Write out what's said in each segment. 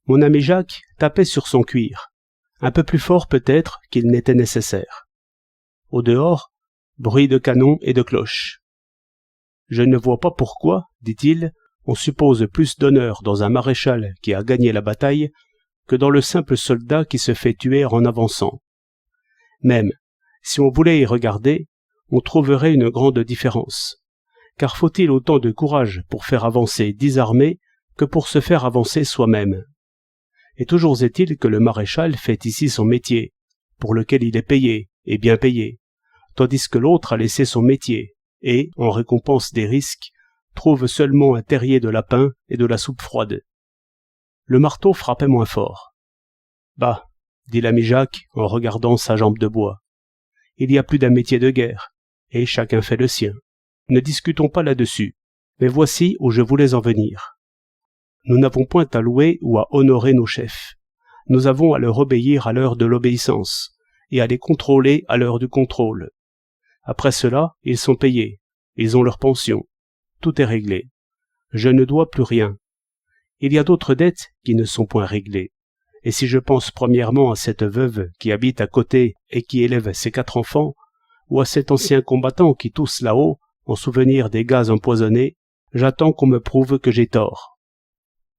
Mon ami Jacques tapait sur son cuir, un peu plus fort peut-être qu'il n'était nécessaire. Au dehors, bruit de canon et de cloches. « Je ne vois pas pourquoi, dit-il, on suppose plus d'honneur dans un maréchal qui a gagné la bataille que dans le simple soldat qui se fait tuer en avançant. Même, si on voulait y regarder, on trouverait une grande différence. Car faut-il autant de courage pour faire avancer 10 armées que pour se faire avancer soi-même? Et toujours est-il que le maréchal fait ici son métier, pour lequel il est payé, et bien payé, tandis que l'autre a laissé son métier, et, en récompense des risques, trouve seulement un terrier de lapin et de la soupe froide. Le marteau frappait moins fort. « Bah, dit l'ami Jacques en regardant sa jambe de bois, il y a plus d'un métier de guerre, et chacun fait le sien. Ne discutons pas là-dessus, mais voici où je voulais en venir. Nous n'avons point à louer ou à honorer nos chefs. Nous avons à leur obéir à l'heure de l'obéissance, et à les contrôler à l'heure du contrôle. Après cela, ils sont payés, ils ont leur pension. Tout est réglé. Je ne dois plus rien. Il y a d'autres dettes qui ne sont point réglées. Et si je pense premièrement à cette veuve qui habite à côté et qui élève ses 4 enfants, ou à cet ancien combattant qui tousse là-haut, en souvenir des gaz empoisonnés, j'attends qu'on me prouve que j'ai tort.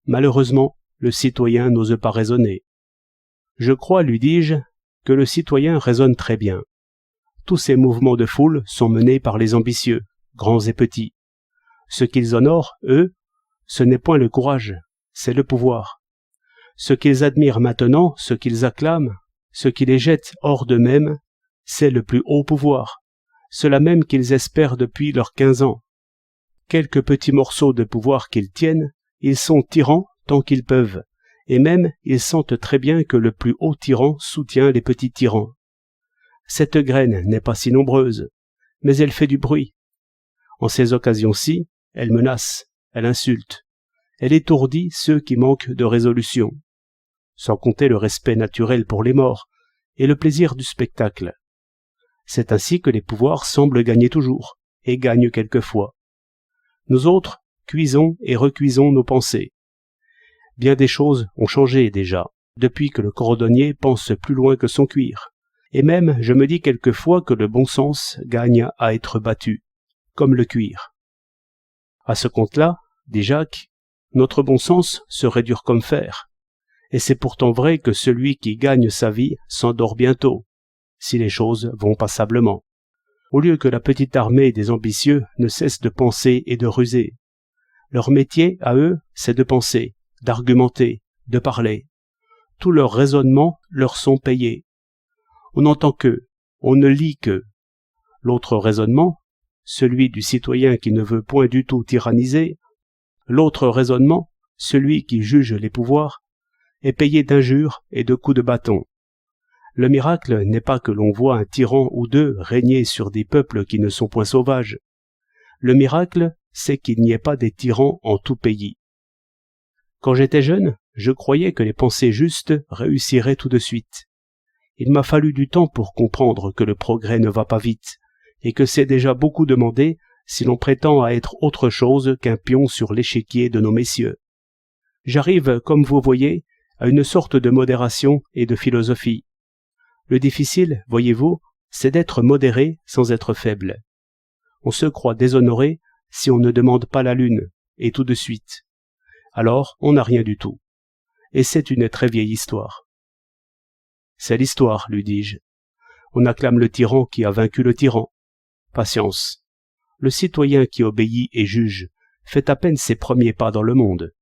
Malheureusement, le citoyen n'ose pas raisonner. Je crois, lui dis-je, que le citoyen raisonne très bien. Tous ces mouvements de foule sont menés par les ambitieux, grands et petits. Ce qu'ils honorent, eux, ce n'est point le courage, c'est le pouvoir. Ce qu'ils admirent maintenant, ce qu'ils acclament, ce qui les jette hors d'eux-mêmes, c'est le plus haut pouvoir, cela même qu'ils espèrent depuis leurs 15 ans. Quelques petits morceaux de pouvoir qu'ils tiennent, ils sont tyrans tant qu'ils peuvent, et même ils sentent très bien que le plus haut tyran soutient les petits tyrans. Cette graine n'est pas si nombreuse, mais elle fait du bruit. En ces occasions-ci, elle menace, elle insulte, elle étourdit ceux qui manquent de résolution, sans compter le respect naturel pour les morts et le plaisir du spectacle. C'est ainsi que les pouvoirs semblent gagner toujours, et gagnent quelquefois. Nous autres, cuisons et recuisons nos pensées. Bien des choses ont changé déjà, depuis que le cordonnier pense plus loin que son cuir, et même je me dis quelquefois que le bon sens gagne à être battu, comme le cuir. À ce compte-là, dit Jacques, notre bon sens serait dur comme fer, et c'est pourtant vrai que celui qui gagne sa vie s'endort bientôt, si les choses vont passablement, au lieu que la petite armée des ambitieux ne cesse de penser et de ruser. Leur métier, à eux, c'est de penser, d'argumenter, de parler. Tous leurs raisonnements leur sont payés. On n'entend qu'eux, on ne lit qu'eux. L'autre raisonnement, celui du citoyen qui ne veut point du tout tyranniser, l'autre raisonnement, celui qui juge les pouvoirs, est payé d'injures et de coups de bâton. Le miracle n'est pas que l'on voit un tyran ou deux régner sur des peuples qui ne sont point sauvages. Le miracle, c'est qu'il n'y ait pas des tyrans en tout pays. Quand j'étais jeune, je croyais que les pensées justes réussiraient tout de suite. Il m'a fallu du temps pour comprendre que le progrès ne va pas vite, et que c'est déjà beaucoup demandé si l'on prétend à être autre chose qu'un pion sur l'échiquier de nos messieurs. J'arrive, comme vous voyez, à une sorte de modération et de philosophie. Le difficile, voyez-vous, c'est d'être modéré sans être faible. On se croit déshonoré si on ne demande pas la lune, et tout de suite. Alors, on n'a rien du tout. Et c'est une très vieille histoire. C'est l'histoire, lui dis-je. On acclame le tyran qui a vaincu le tyran. Patience. Le citoyen qui obéit et juge fait à peine ses premiers pas dans le monde.